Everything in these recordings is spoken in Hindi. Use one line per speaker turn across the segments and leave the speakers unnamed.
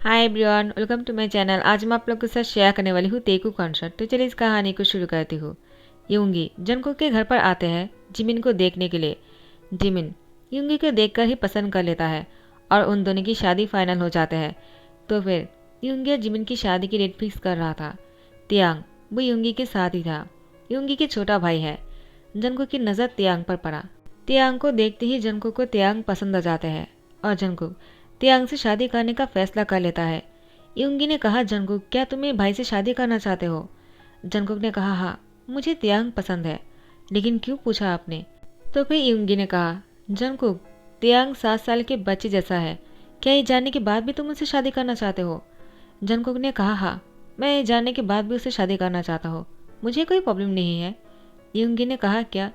Hi everyone, welcome to my channel. आज मैं आप लोग के साथ शेयर करने वाली हूँ तेकू कॉन्सर्ट। तो चलिए इस कहानी को शुरू करती हूँ। यूंगी जंगकुक के घर पर आते हैं जिमिन को देखने के लिए। जिमिन यूंगी को देखकर ही पसंद कर लेता है और उन दोनों की शादी फाइनल हो जाते हैं। तो फिर यूंगी और जिमिन की शादी की डेट फिक्स कर रहा था। तियांग वो यूंगी के साथ ही था। यूंगी के छोटा भाई है। जंगकुक की नज़र तियांग पर पड़ा। तियांग को देखते ही जंगकुक को तियांग पसंद आ जाते हैं और जंगकुक तियांग से शादी करने का फैसला कर लेता है। यूंगी ने कहा, जंगकुक क्या तुम मेरे भाई से शादी करना चाहते हो? जंगकुक ने कहा, हाँ मुझे तियांग पसंद है। लेकिन क्यों पूछा आपने? तो फिर यूंगी ने कहा, जंगकुक तियांग 7 साल के बच्चे जैसा है, क्या ये जानने के बाद भी तुम उससे शादी करना चाहते हो? जंगकुक ने कहा, हाँ मैं ये जानने के बाद भी उससे शादी करना चाहता हूँ, मुझे कोई प्रॉब्लम नहीं है। यूंगी ने कहा, क्या?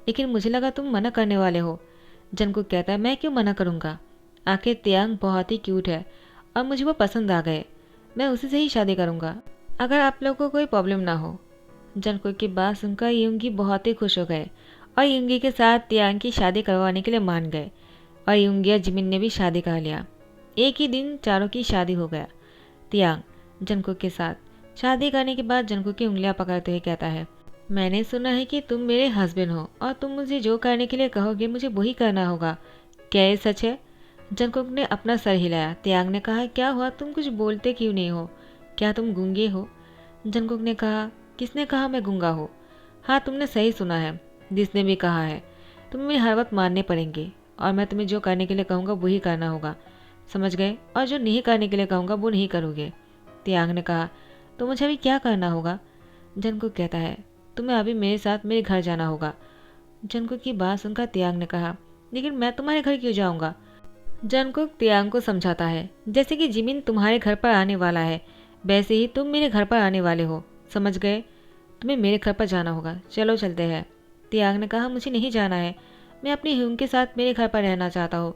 लेकिन मुझे लगा तुम मना करने वाले हो। जंगकुक कहता है, मैं क्यों मना करूँगा? आखिर तियांग बहुत ही क्यूट है और मुझे वो पसंद आ गए। मैं उसी से ही शादी करूँगा, अगर आप लोगों को कोई प्रॉब्लम ना हो। जंगकुक की बात सुनकर यूंगी बहुत ही खुश हो गए और यूंगी के साथ तियांग की शादी करवाने के लिए मान गए और यूंगी और जिमिन ने भी शादी कर लिया। एक ही दिन चारों की शादी हो गया। तियांग जंगकुक के साथ शादी करने के बाद जंगकुक की उंगलियां पकड़ते हुए कहता है, मैंने सुना है कि तुम मेरे हस्बैंड हो और तुम मुझे जो करने के लिए कहोगे मुझे वही करना होगा। क्या ये सच है? जंगकुक ने अपना सर हिलाया। तियांग ने कहा, क्या हुआ, तुम कुछ बोलते क्यों नहीं हो? क्या तुम गूंगे हो? जंगकुक ने कहा, किसने कहा मैं गूंगा हूँ? हाँ तुमने सही सुना है, जिसने भी कहा है। तुम्हें मेरी हर बात मानने पड़ेंगे और मैं तुम्हें जो करने के लिए कहूँगा वही करना होगा, समझ गए? और जो नहीं करने के लिए कहूँगा वो नहीं करोगे। तियांग ने कहा, तो मुझे अभी क्या करना होगा? जंगकुक कहता है, तुम्हें अभी मेरे साथ मेरे घर जाना होगा। जंगकुक की बात सुनकर तियांग ने कहा, लेकिन मैं तुम्हारे घर क्यों जाऊँगा? जंगकुक तियांग को समझाता है, जैसे कि जिमिन तुम्हारे घर पर आने वाला है वैसे ही तुम मेरे घर पर आने वाले हो, समझ गए? तुम्हें मेरे घर पर जाना होगा, चलो चलते हैं। तियांग ने कहा, मुझे नहीं जाना है, मैं अपनी ह्यूंग के साथ मेरे घर पर रहना चाहता हूँ।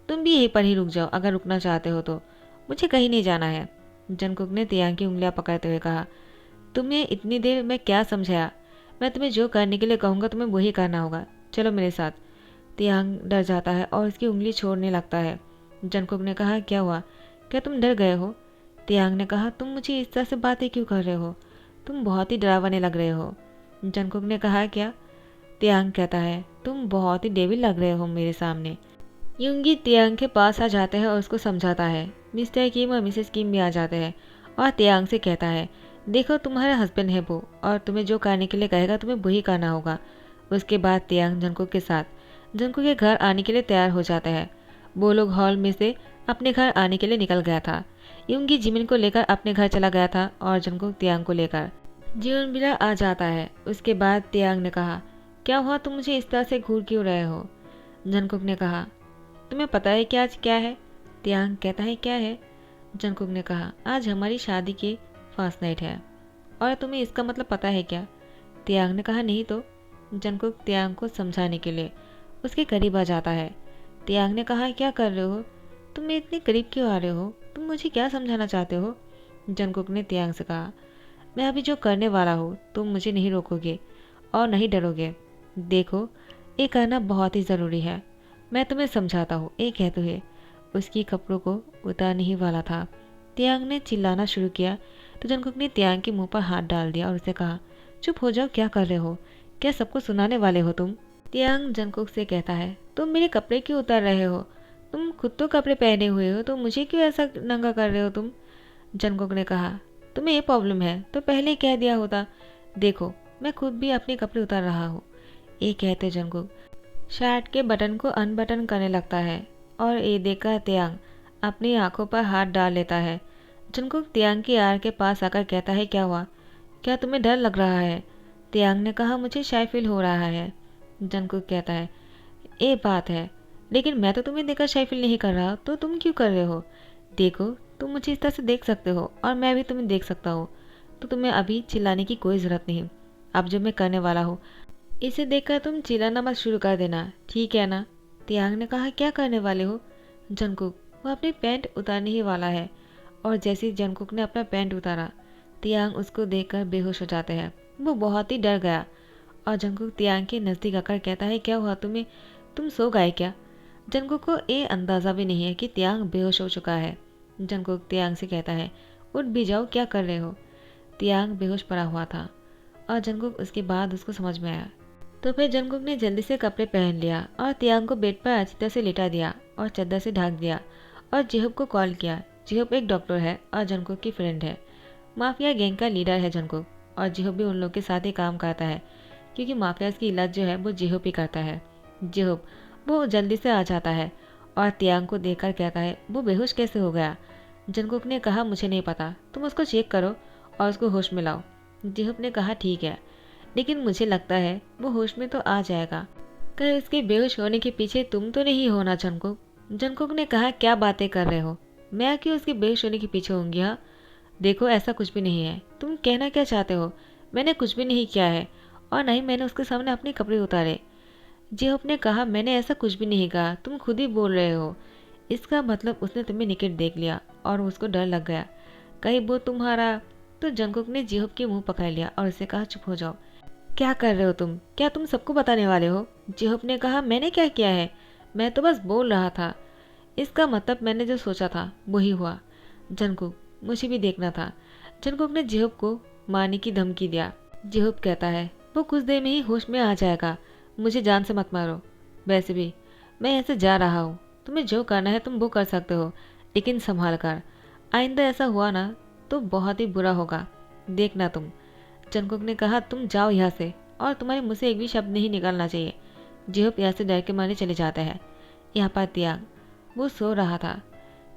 तुम भी यहीं पर ही रुक जाओ अगर रुकना चाहते हो तो, मुझे कहीं नहीं जाना है। जंगकुक ने तियांग की उंगलियां पकड़ते हुए कहा, तुम्हें इतनी देर में क्या समझाया? मैं तुम्हें जो करने के लिए कहूँगा तुम्हें वही करना होगा, चलो मेरे साथ। तियांग डर जाता है और उसकी उंगली छोड़ने लगता है। जंगकुक ने कहा, क्या हुआ, क्या तुम डर गए हो? तियांग ने कहा, तुम मुझे इस तरह से बातें क्यों कर रहे हो? तुम बहुत ही डरावने लग रहे हो। जंगकुक ने कहा, क्या? तियांग कहता है, तुम बहुत ही डेविल लग रहे हो मेरे सामने। यूंगी तियांग के पास आ जाते हैं और उसको समझाता है। मिस्टर किम और मिसेस किम भी आ जाते हैं और तियांग से कहता है, देखो तुम्हारा हस्बैंड है वो और तुम्हें जो करने के लिए कहेगा तुम्हें वही करना होगा। उसके बाद तियांग जंगकुक के साथ जंगकुक के घर आने के लिए तैयार हो जाते हैं। वो लोग हॉल में से अपने घर आने के लिए निकल गया था। यूंगी जिमिन को लेकर अपने घर चला गया था और जंगकुक तियांग को लेकर। जीवन बिरा आ जाता है। उसके बाद तियांग ने कहा, क्या हुआ, तुम मुझे इस तरह से घूर क्यों रहे हो? जंगकुक ने कहा, तुम्हें पता है कि आज क्या है? तियांग कहता है, क्या है? जंगकुक ने कहा, आज हमारी शादी की फर्स्ट नाइट है। और तुम्हें इसका मतलब पता है क्या? तियांग ने कहा, नहीं तो। जंगकुक तियांग को समझाने के लिए उसके करीब आ जाता है। तियांग ने कहा, क्या कर रहे हो? तुम मेरे इतने करीब क्यों आ रहे हो? तुम मुझे क्या समझाना चाहते हो? जंगकुक ने तियांग से कहा, मैं अभी जो करने वाला हूँ तुम मुझे नहीं रोकोगे और नहीं डरोगे। देखो ये करना बहुत ही ज़रूरी है। मैं तुम्हें समझाता हूँ, ये कहते हुए उसकी कपड़ों को उतारने ही वाला था। तियांग ने चिल्लाना शुरू किया तो जंगकुक ने तियांग के मुंह पर हाथ डाल दिया और उसे कहा, चुप हो जाओ, क्या कर रहे हो? क्या सबको सुनाने वाले हो तुम? तियांग जंगकुक से कहता है, तुम मेरे कपड़े क्यों उतार रहे हो? तुम खुद तो कपड़े पहने हुए हो तो मुझे क्यों ऐसा नंगा कर रहे हो तुम? जंगकुक ने कहा, तुम्हें ये प्रॉब्लम है तो पहले ही कह दिया होता। देखो मैं खुद भी अपने कपड़े उतार रहा हूँ। ये कहते जंगकुक शर्ट के बटन को अनबटन करने लगता है और ये देखकर तियांग अपनी आंखों पर हाथ डाल लेता है। जंगकुक तियांग की आड़ के पास आकर कहता है, क्या हुआ, क्या तुम्हें डर लग रहा है? तियांग ने कहा, मुझे शाय फील हो रहा है। जंगकुक कहता है, ये बात है, लेकिन मैं तो तुम्हें देखकर शाय फील नहीं कर रहा, तो तुम क्यों कर रहे हो? देखो तुम मुझे इस तरह से देख सकते हो और मैं भी तुम्हें देख सकता हूँ, तो तुम्हें अभी चिल्लाने की कोई ज़रूरत नहीं। अब जो मैं करने वाला हूँ इसे देखकर तुम चिल्लाना मत शुरू कर देना, ठीक है ना? तियांग ने कहा, क्या करने वाले हो? जंगकुक वो अपनी पैंट उतारने ही वाला है और जैसे ही जंगकुक ने अपना पैंट उतारा तियांग उसको देखकर बेहोश हो जाते हैं। वो बहुत ही डर गया और जंगकुक तियांग के नज़दीक आकर कहता है, क्या हुआ तुम्हें, तुम सो गए क्या? जंगकुक को ये अंदाज़ा भी नहीं है कि तियांग बेहोश हो चुका है। जंगकुक तियांग से कहता है, उठ भी जाओ, क्या कर रहे हो। तियांग बेहोश पड़ा हुआ था और जंगकुक उसके बाद उसको समझ में आया। तो फिर जंगकुक ने जल्दी से कपड़े पहन लिया और तियांग को बेड पर अच्छी तरह से लिटा दिया और चादर से ढक दिया और जिहुप को कॉल किया। जिहुप एक डॉक्टर है और जंगकुक की फ्रेंड है। माफिया गैंग का लीडर है जंगकुक, और जिहुप भी उन लोग के साथ ही काम करता है क्योंकि माफिया की इलाज जो है वो जिहुप ही करता है। जिहुप वो जल्दी से आ जाता है और तियांग को देखकर कहता है, वो बेहोश कैसे हो गया। जंगकुक ने कहा, मुझे नहीं पता, तुम उसको चेक करो और उसको होश में लाओ। जिहुप ने कहा, ठीक है, लेकिन मुझे लगता है वो होश में तो आ जाएगा। कहीं उसके बेहोश होने के पीछे तुम तो नहीं हो ना जंगकुक। जंगकुक ने कहा, क्या बातें कर रहे हो, मैं क्यों उसके बेहोश होने के पीछे होंगी। हाँ देखो, ऐसा कुछ भी नहीं है, तुम कहना क्या चाहते हो। मैंने कुछ भी नहीं किया है और नहीं मैंने उसके सामने अपने कपड़े उतारे। जेहोप ने कहा, मैंने ऐसा कुछ भी नहीं कहा, तुम खुद ही बोल रहे हो। इसका मतलब उसने तुम्हें निकट देख लिया और उसको डर लग गया, कहीं वो तुम्हारा। तो जंगकुक ने जेहोप के मुंह पकड़ लिया और उसे कहा, चुप हो जाओ, क्या कर रहे हो तुम, क्या तुम सबको बताने वाले हो। जेहोप ने कहा, मैंने क्या किया है, मैं तो बस बोल रहा था। इसका मतलब मैंने जो सोचा था वही हुआ। जंगकुक, मुझे भी देखना था। जंगकुक ने जेहोप को मारने की धमकी दिया। जेहोप कहता है, वो कुछ देर में ही होश में आ जाएगा, मुझे जान से मत मारो। वैसे भी मैं ऐसे जा रहा हूँ, तुम्हें जो करना है तुम वो कर सकते हो, लेकिन संभाल कर। आइंदा ऐसा हुआ ना तो बहुत ही बुरा होगा, देखना तुम। जंगकुक ने कहा, तुम जाओ यहाँ से और तुम्हारे मुँह से एक भी शब्द नहीं निकलना चाहिए। जेहोप यहाँ से डर के मारे चले जाते हैं। यहाँ पर तियांग, वो सो रहा था।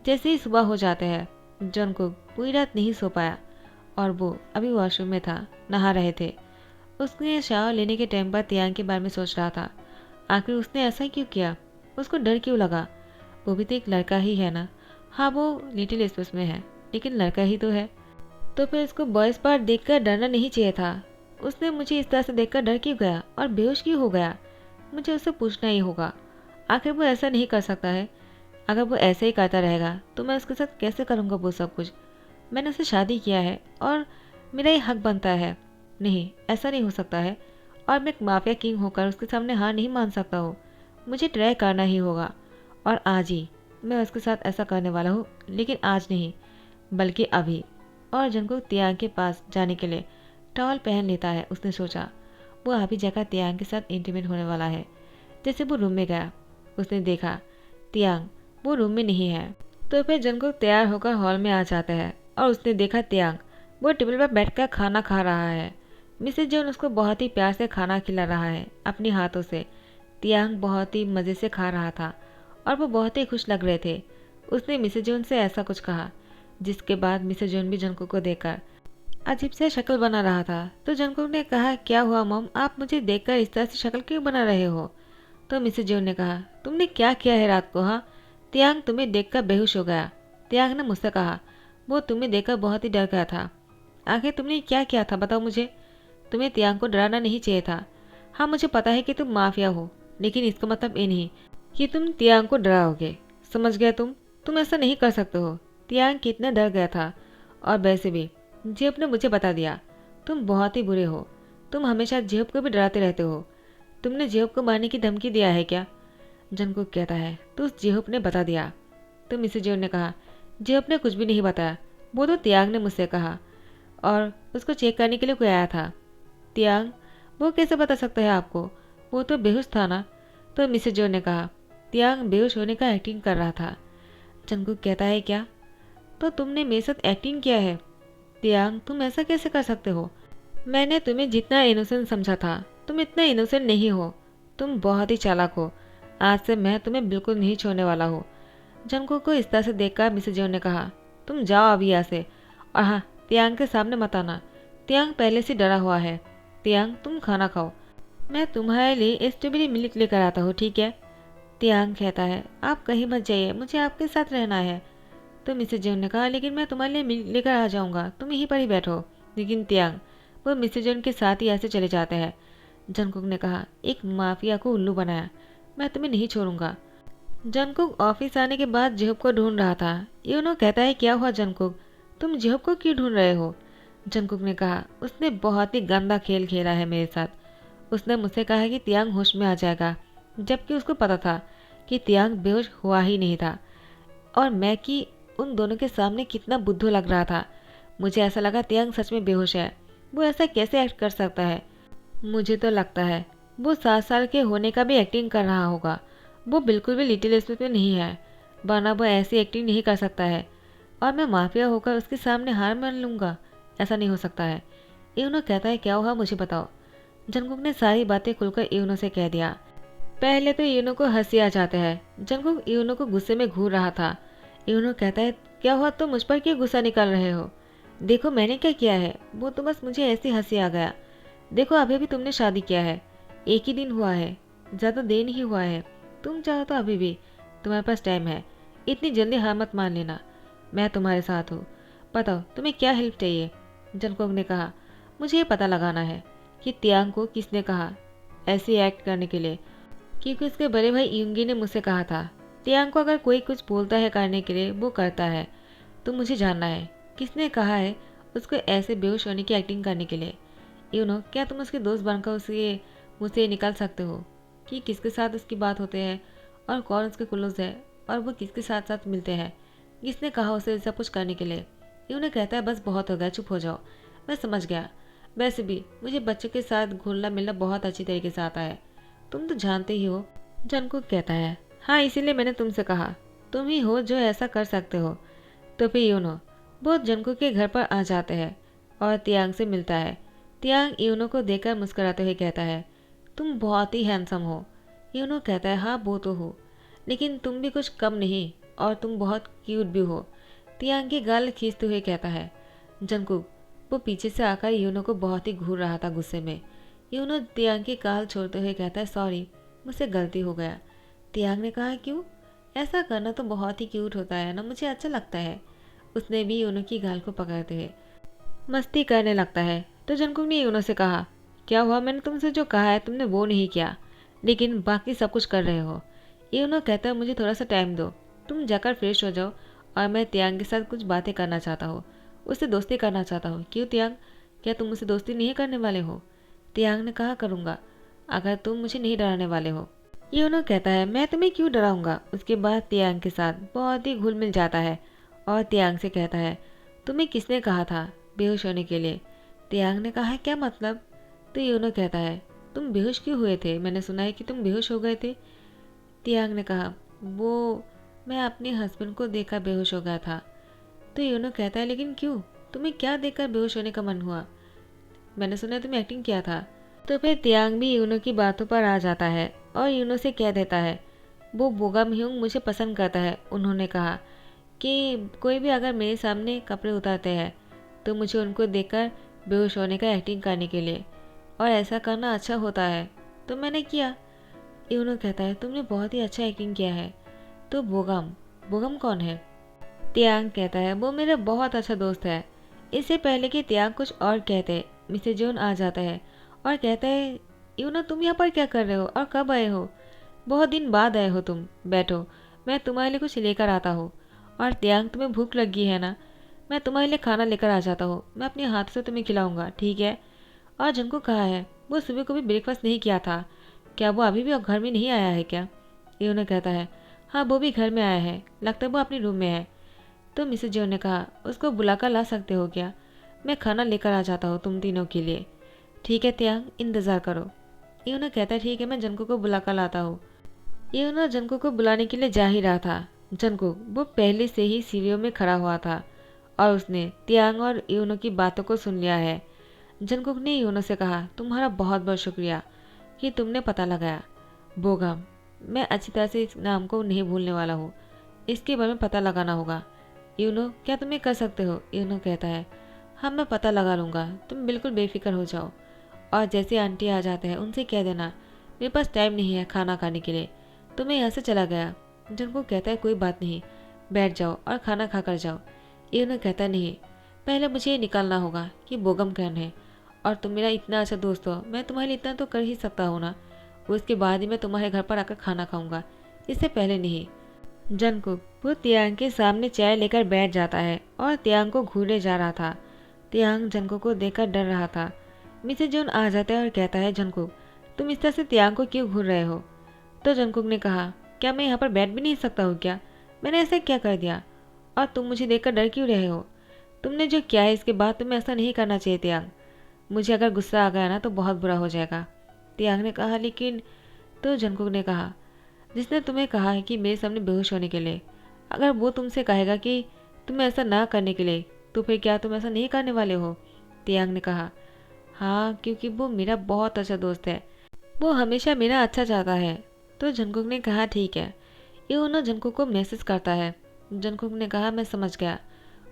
जैसे ही सुबह हो जाते हैं, जंगकुक पूरी रात नहीं सो पाया और वो अभी वॉशरूम में था, नहा रहे थे। उसने शावर लेने के टाइम पर तियांग के बारे में सोच रहा था, आखिर उसने ऐसा क्यों किया, उसको डर क्यों लगा। वो भी तो एक लड़का ही है ना। हाँ वो लिटिल स्पेस में है, लेकिन लड़का ही तो है। तो फिर उसको बॉयज पार्ट देखकर डरना नहीं चाहिए था। उसने मुझे इस तरह से देखकर डर क्यों गया और बेहोश क्यों हो गया। मुझे उससे पूछना ही होगा, आखिर वो ऐसा नहीं कर सकता है। अगर वो ऐसे ही करता रहेगा तो मैं उसके साथ कैसे करूँगा वो सब कुछ। मैंने उससे शादी किया है और मेरा ये हक बनता है। नहीं, ऐसा नहीं हो सकता है और मैं एक माफिया किंग होकर उसके सामने हार नहीं मान सकता हूँ। मुझे ट्राई करना ही होगा और आज ही मैं उसके साथ ऐसा करने वाला हूँ, लेकिन आज नहीं बल्कि अभी। और जंगकुक तियांग के पास जाने के लिए टॉवल पहन लेता है। उसने सोचा वो अभी जाकर तियांग के साथ इंटीमेट होने वाला है। जैसे वो रूम में गया, उसने देखा तियांग वो रूम में नहीं है। तो फिर जंगकुक तैयार होकर हॉल में आ जाता है और उसने देखा तियांग वो टेबल पर बैठकर खाना खा रहा है। मिसेज जोन उसको बहुत ही प्यार से खाना खिला रहा है अपने हाथों से। तियांग बहुत ही मज़े से खा रहा था और वो बहुत ही खुश लग रहे थे। उसने मिसेज जोन से ऐसा कुछ कहा, जिसके बाद मिसेज जोन भी जंगकुक को देखकर अजीब से शक्ल बना रहा था। तो जंगकुक ने कहा, क्या हुआ मॉम, आप मुझे देखकर इस तरह से शक्ल क्यों बना रहे हो। तो मिसेज जोन ने कहा, तुमने क्या किया है रात को। हाँ तियांग तुम्हें देखकर बेहोश हो गया। तियांग ने मुझसे कहा, वो तुम्हें देखकर बहुत ही डर गया था। आखिर तुमने क्या किया था बताओ मुझे। तुम्हें तियांग को डराना नहीं चाहिए था। हाँ मुझे पता है कि तुम माफिया हो, लेकिन इसका मतलब ये नहीं कि तुम तियांग को डराओगे, समझ गए तुम ऐसा नहीं कर सकते हो। तियांग कितना डर गया था। और वैसे भी जेब ने मुझे बता दिया तुम बहुत ही बुरे हो। तुम हमेशा जेब को भी डराते रहते हो। तुमने जेब को मारने की धमकी दिया है क्या। जंगकुक कहता है, तो उस जेहूप ने बता दिया। तो मिसेज जेहूप ने कहा, जेहूप ने कुछ भी नहीं बताया, वो तो तियांग ने मुझसे कहा और उसको चेक करने के लिए कोई आया था। तियांग, वो कैसे बता सकता है आपको, वो तो बेहोश था ना। तो मिसेज जेहूप ने कहा, तियांग बेहोश होने का एक्टिंग कर रहा था। जंगकुक कहता है, क्या, तो तुमने मेरे साथ एक्टिंग किया है। तियांग, तुम ऐसा कैसे कर सकते हो। मैंने तुम्हें जितना इनोसेंट समझा था तुम इतना इनोसेंट नहीं हो। तुम बहुत ही चालाक हो। आज से मैं तुम्हें बिल्कुल नहीं छोड़ने वाला हूँ। जंगकुक को इस तरह से देखकर मिसेज जेहूप ने कहा, तुम जाओ अभी यहाँ से, और हाँ तियांग के सामने मत आना। तियांग पहले से डरा हुआ है। तियांग तुम खाना खाओ, मैं तुम्हारे लिए स्ट्रॉबेरी मिल्क लेकर आता हूँ, ठीक है। तियांग कहता है, आप कहीं मत जाइए, मुझे आपके साथ रहना है। तो मिसेज जेहूप ने कहा, लेकिन मैं तुम्हारे लिए मिल्क लेकर आ जाऊँगा, तुम यहीं पर ही बैठो। लेकिन तियांग वो मिसेज जेहूप के साथ ही ऐसे चले जाते हैं। जंगकुक ने कहा, एक माफिया को उल्लू बनाया, मैं तुम्हें नहीं छोड़ूंगा। जंगकुक ऑफिस आने के बाद जेहूप को ढूंढ रहा था। यूनो कहता है, क्या हुआ जंगकुक, तुम जेहूप को क्यों ढूंढ रहे हो। जंगकुक ने कहा, उसने बहुत ही गंदा खेल खेला है मेरे साथ। उसने मुझसे कहा है कि तियांग होश में आ जाएगा, जबकि उसको पता था कि तियांग बेहोश हुआ ही नहीं था, और मैं कि उन दोनों के सामने कितना बुद्धू लग रहा था। मुझे ऐसा लगा तियांग सच में बेहोश है। वो ऐसा कैसे एक्ट कर सकता है? मुझे तो लगता है वो 7 साल के होने का भी एक्टिंग कर रहा होगा। वो बिल्कुल भी लिटिल स्मिथ में नहीं है, वरना वो ऐसी एक्टिंग नहीं कर सकता है। और मैं माफिया होकर उसके सामने हार मान लूँगा? ऐसा नहीं हो सकता है। यूनो कहता है क्या हुआ मुझे बताओ। जंगकुक ने सारी बातें खुलकर यूनो से कह दिया। पहले तो यूनो को हंसी आ जाते है। जंगकुक यूनो को गुस्से में घूर रहा था। यूनो कहता है क्या हुआ, तो मुझ पर क्यों गुस्सा निकाल रहे हो? देखो मैंने क्या किया है, वो तो बस मुझे ऐसी हंसी आ गया। देखो अभी अभी तुमने शादी किया है, एक ही दिन हुआ है, ज़्यादा देर नहीं हुआ है। तुम चाहो तो अभी भी तुम्हारे पास टाइम है, इतनी जल्दी हार मत मान लेना। मैं तुम्हारे साथ हूँ, बताओ तुम्हें क्या हेल्प चाहिए? जंगकुक ने कहा मुझे ये पता लगाना है कि तियांग को किसने कहा ऐसी एक्ट करने के लिए, क्योंकि उसके बड़े भाई यूंगी ने मुझसे कहा था तियांग को अगर कोई कुछ बोलता है करने के लिए वो करता है। तो मुझे जानना है किसने कहा है उसको ऐसे बेहोश होने की एक्टिंग करने के लिए। क्या तुम उसके दोस्त बनकर उसके मुझसे निकाल सकते हो कि किसके साथ उसकी बात होते हैं और कौन उसके क्लोज है और वो किसके साथ साथ मिलते हैं? किसने कहा उसे सब कुछ करने के लिए? यूनो कहता है बस बहुत हो गया, चुप हो जाओ। मैं समझ गया, वैसे भी मुझे बच्चों के साथ घुलना मिलना बहुत अच्छी तरीके से आता है, तुम तो जानते ही हो। जंगकुक कहता है हाँ इसीलिए मैंने तुमसे कहा, तुम ही हो जो ऐसा कर सकते हो। तो फिर यूनो वो जंगकुक के घर पर आ जाते हैं और तियांग से मिलता है। तियांग यूनो को देखकर मुस्कुराते हुए कहता है तुम बहुत ही हैंडसम हो। यूनो कहता है हाँ वो तो हो, लेकिन तुम भी कुछ कम नहीं और तुम बहुत क्यूट भी हो। तियांग की गाल खींचते हुए कहता है। जंगकुक वो पीछे से आकर यूनो को बहुत ही घूर रहा था गुस्से में। यूनो तियांग की गाल छोड़ते हुए कहता है सॉरी, मुझसे गलती हो गया। तियांग ने कहा क्यों? ऐसा करना तो बहुत ही क्यूट होता है ना, मुझे अच्छा लगता है। उसने भी यूनो की गाल को पकड़ते हुए मस्ती करने लगता है। तो जंगकुक ने यूनो से कहा क्या हुआ, मैंने तुमसे जो कहा है तुमने वो नहीं किया, लेकिन बाकी सब कुछ कर रहे हो। यूनो कहता है मुझे थोड़ा सा टाइम दो, तुम जाकर फ्रेश हो जाओ और मैं तियांग के साथ कुछ बातें करना चाहता हूँ, उससे दोस्ती करना चाहता हूँ। क्यों तियांग, क्या तुम मुझसे दोस्ती नहीं करने वाले हो? तियांग ने कहा करूँगा अगर तुम मुझे नहीं डराने वाले हो। यूनो कहता है मैं तुम्हें क्यों डराऊंगा। उसके बाद तियांग के साथ बहुत ही घुल मिल जाता है और तियांग से कहता है तुम्हें किसने कहा था बेहोश होने के लिए? तियांग ने कहा है क्या मतलब? तो यूनो कहता है तुम बेहोश क्यों हुए थे, मैंने सुना है कि तुम बेहोश हो गए थे। तियांग ने कहा वो मैं अपने हस्बैंड को देखकर बेहोश हो गया था। तो यूनो कहता है लेकिन क्यों, तुम्हें क्या देखकर बेहोश होने का मन हुआ? मैंने सुना है तुमने एक्टिंग किया था। तो फिर तियांग भी यूनो की बातों पर आ जाता है और यूनो से कह देता है वो बोगम ह्यूंग मुझे पसंद करता है। उन्होंने कहा कि कोई भी अगर मेरे सामने कपड़े उतारते हैं तो मुझे उनको देखकर बेहोश होने का एक्टिंग करने के लिए, और ऐसा करना अच्छा होता है, तो मैंने किया। यूनो कहता है तुमने बहुत ही अच्छा एक्टिंग किया है। तो बोगम, बोगम कौन है? तियांग कहता है वो मेरा बहुत अच्छा दोस्त है। इससे पहले कि तियांग कुछ और कहते मिस्टर जोन आ जाता है और कहता है यूनो तुम यहाँ पर क्या कर रहे हो और कब आए हो? बहुत दिन बाद आए हो तुम, बैठो मैं तुम्हारे लिए कुछ लेकर आता हूँ। और तियांग तुम्हें भूख लगी है ना, मैं तुम्हारे लिए खाना लेकर आ जाता हूँ, मैं अपने हाथ से तुम्हें खिलाऊंगा, ठीक है? और जंको कहा है वो सुबह को भी ब्रेकफास्ट नहीं किया था, क्या वो अभी भी घर में नहीं आया है क्या? यूनो कहता है हाँ वो भी घर में आया है, लगता है वो अपने रूम में है। तो मिसेज जो ने कहा उसको बुलाकर ला सकते हो क्या? मैं खाना लेकर आ जाता हूँ तुम तीनों के लिए। ठीक है तियांग, इंतज़ार करो। यूनो कहता है ठीक है, मैं जंको को बुलाकर लाता हूँ। यूनो जंको को बुलाने के लिए जा ही रहा था। जंको वो पहले से ही सीढ़ियों में खड़ा हुआ था और उसने तियांग और यूनो की बातों को सुन लिया है। जंकुक ने यूनो से कहा तुम्हारा बहुत बहुत शुक्रिया कि तुमने पता लगाया। बोगम, मैं अच्छी तरह से इस नाम को नहीं भूलने वाला हूँ, इसके बारे में पता लगाना होगा। यूनो क्या तुम ये कर सकते हो? यूनो कहता है हाँ मैं पता लगा लूँगा, तुम बिल्कुल बेफिक्र हो जाओ। और जैसे आंटी आ जाते हैं उनसे कह देना मेरे पास टाइम नहीं है खाना खाने के लिए, तो मैं यहाँ से चला गया। जंकुक कहता है कोई बात नहीं, बैठ जाओ और खाना खा कर जाओ। यूनो कहता नहीं, पहले मुझे ये निकालना होगा कि बोगम कौन है, और तुम मेरा इतना अच्छा दोस्त हो, मैं तुम्हारे लिए इतना तो कर ही सकता हूँ ना। उसके बाद ही मैं तुम्हारे घर पर आकर खाना खाऊंगा, इससे पहले नहीं। जंकुक वो तियांग के सामने चाय लेकर बैठ जाता है और तियांग को घूरे जा रहा था। तियांग जंकुक को देखकर डर रहा था। मिसेज जोन आ जाता है और कहता है जंकुक तुम इस तरह से तियांग को क्यों घूर रहे हो? तो जंकुक ने कहा क्या मैं यहाँ पर बैठ भी नहीं सकता हूँ क्या? मैंने ऐसा क्या कर दिया? और तुम मुझे देखकर डर क्यों रहे हो? तुमने जो किया है इसके बाद तुम्हें ऐसा नहीं करना चाहिए तियांग। मुझे अगर गुस्सा आ गया ना तो बहुत बुरा हो जाएगा। तियांग ने कहा, लेकिन। तो जंगकुक ने कहा, जिसने तुम्हें कहा है कि मेरे सामने बेहोश होने के लिए, अगर वो तुमसे कहेगा कि तुम्हें ऐसा ना करने के लिए, तो फिर क्या तुम ऐसा नहीं करने वाले हो? तियांग ने कहा, हाँ, क्योंकि वो मेरा बहुत अच्छा दोस्त है। वो हमेशा मेरा अच्छा चाहता है। तो जंगकुक ने कहा, ठीक है। यूनो जंगकुक को मैसेज करता है। जंगकुक ने कहा, मैं समझ गया।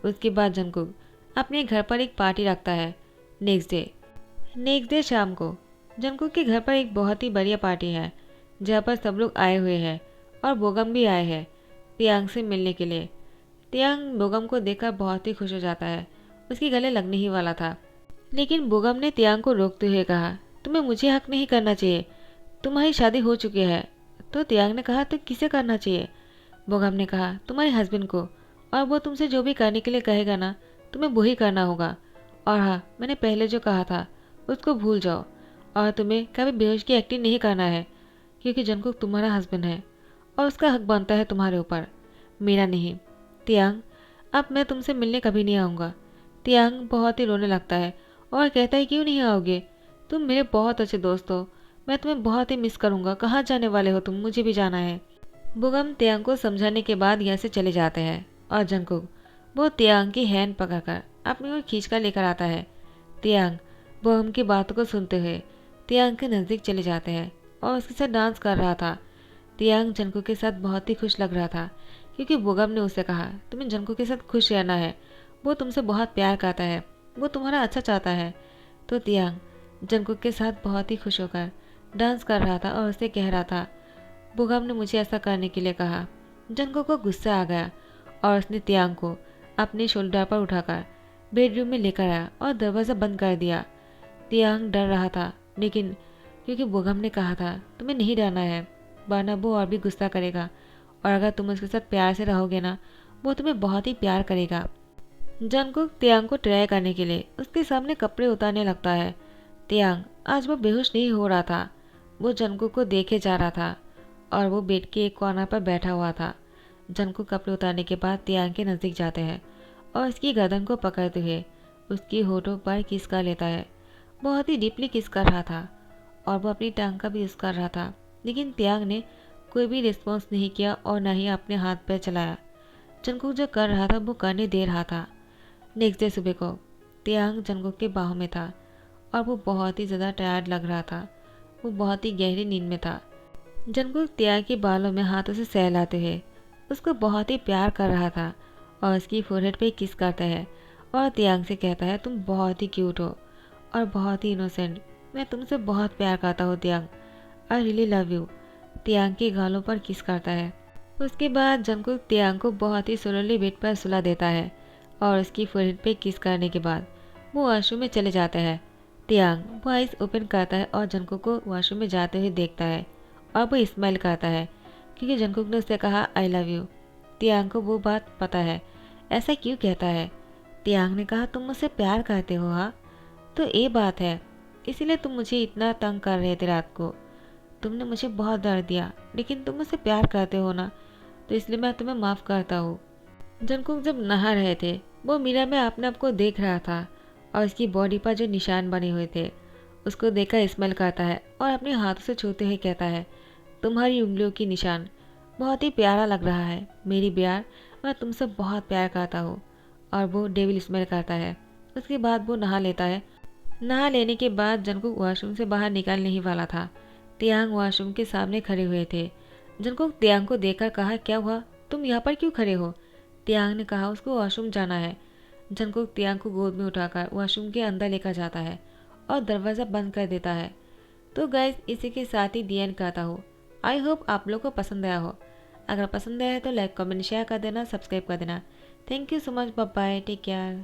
उसके बाद जंगकुक अपने घर पर एक पार्टी रखता है। नेक्स्ट डे शाम को जंगकुक के घर पर एक बहुत ही बढ़िया पार्टी है, जहाँ पर सब लोग आए हुए हैं और बोगम भी आए हैं तियांग से मिलने के लिए। तियांग बोगम को देखकर बहुत ही खुश हो जाता है। उसके गले लगने ही वाला था, लेकिन बोगम ने तियांग को रोकते हुए कहा, तुम्हें मुझे हक नहीं करना चाहिए, तुम्हारी शादी हो चुकी है। तो तियांग ने कहा, तो किसे करना चाहिए? बोगम ने कहा, तुम्हारे हस्बैंड को, और वो तुमसे जो भी करने के लिए कहेगा ना, तुम्हें वही करना होगा। और हाँ, मैंने पहले जो कहा था उसको भूल जाओ, और तुम्हें कभी बेहोश की एक्टिंग नहीं करना है, क्योंकि जंगकुक तुम्हारा हस्बैंड है और उसका हक बनता है तुम्हारे ऊपर, मेरा नहीं। तियांग, अब मैं तुमसे मिलने कभी नहीं आऊँगा। तियांग बहुत ही रोने लगता है और कहता है, क्यों नहीं आओगे? तुम मेरे बहुत अच्छे दोस्त हो, मैं तुम्हें बहुत ही मिस करूँगा। कहाँ जाने वाले हो तुम? मुझे भी जाना है। बोगम तियांग को समझाने के बाद यहाँ से चले जाते हैं और जंगकुक वो तियांग की हैंड पकड़कर अपनी ओर खींच कर लेकर आता है। तियांग बोगम की बातों को सुनते हुए तियांग के नज़दीक चले जाते हैं और उसके साथ डांस कर रहा था। तियांग जंगकुक के साथ बहुत ही खुश लग रहा था, क्योंकि बोगम ने उसे कहा, तुम्हें जंगकुक के साथ खुश रहना है, वो तुमसे बहुत प्यार करता है, वो तुम्हारा अच्छा चाहता है। तो तियांग जंगकुक के साथ बहुत ही खुश होकर डांस कर रहा था और उसे कह रहा था, बोगम ने मुझे ऐसा करने के लिए कहा। जंगकुक को गुस्सा आ गया और उसने तियांग को अपने शोल्डर पर उठाकर बेडरूम में लेकर आया और दरवाज़ा बंद कर दिया। तियांग डर रहा था, लेकिन क्योंकि बोगम ने कहा था तुम्हें नहीं डरना है, वरना वो और भी गुस्सा करेगा, और अगर तुम उसके साथ प्यार से रहोगे ना, वो तुम्हें बहुत ही प्यार करेगा। जंगकुक तियांग को ट्राई करने के लिए उसके सामने कपड़े उतारने लगता है। तियांग आज वो बेहोश नहीं हो रहा था, वो जंगकुक को देखे जा रहा था और वो बेड के एक कॉर्नर पर बैठा हुआ था। जंगकुक कपड़े उतारने के बाद तियांग के नज़दीक जाते हैं और उसकी गर्दन को पकड़ते हुए उसकी होठों पर किस कर लेता है। बहुत ही डीपली किस कर रहा था और वो अपनी टांग का भी यूज़ कर रहा था, लेकिन तियांग ने कोई भी रिस्पॉन्स नहीं किया और न ही अपने हाथ पैर चलाया। जंगकुक जो कर रहा था वो करने दे रहा था। नेक्स्ट डे सुबह को तियांग जंगकुक के बाहों में था और वो बहुत ही ज़्यादा टायर्ड लग रहा था। वो बहुत ही गहरी नींद में था। जंगकुक तियांग के बालों में हाथों से सहलाते हुए उसको बहुत ही प्यार कर रहा था और उसकी फोरहेड पे किस करता है और तियांग से कहता है, तुम बहुत ही क्यूट हो और बहुत ही इनोसेंट, मैं तुमसे बहुत प्यार करता हूँ तियांग, आई रियली लव यू। तियांग के गालों पर किस करता है। उसके बाद जंगकुक तियांग को बहुत ही स्लोली बेड पर सुला देता है और उसकी फोरहेड पे किस करने के बाद वो वॉशरूम में चले जाता है। तियांग वो आइस ओपन करता है और जंगकुक को वॉशरूम में जाते हुए देखता है और वो स्माइल करता है, क्योंकि जंगकुक ने उससे कहा आई लव यू। तियांग को वो बात पता है, ऐसा क्यों कहता है। तियांग ने कहा, तुम मुझसे प्यार करते हो? हाँ, तो ये बात है, इसीलिए तुम मुझे इतना तंग कर रहे थे रात को। तुमने मुझे बहुत दर्द दिया, लेकिन तुम मुझसे प्यार करते हो ना, तो इसलिए मैं तुम्हें माफ़ करता हूँ। जंगकुक जब नहा रहे थे वो मिरर में अपने आप को देख रहा था और उसकी बॉडी पर जो निशान बने हुए थे उसको देखकर स्मेल करता है और अपने हाथों से छूते हुए कहता है, तुम्हारी उंगलियों की निशान बहुत ही प्यारा लग रहा है मेरी प्यार, मैं तुमसे बहुत प्यार करता हूँ। और वो डेविल स्मेल करता है। उसके बाद वो नहा लेता है। नहा लेने के बाद जंगकुक वॉशरूम से बाहर निकलने ही वाला था। तियांग वॉशरूम के सामने खड़े हुए थे। जंगकुक तियांग को देखकर कहा, क्या हुआ, तुम यहाँ पर क्यों खड़े हो? तियांग ने कहा, उसको वॉशरूम जाना है। जंगकुक तियांग को गोद में उठाकर वॉशरूम के अंदर लेकर जाता है और दरवाज़ा बंद कर देता है। तो गाइस, इसी के साथ ही दी एंड कहता हूँ। आई होप आप लोग को पसंद आया हो। अगर पसंद आया है तो लाइक कमेंट शेयर कर देना, सब्सक्राइब कर देना। Thank you so much, bye bye, take care.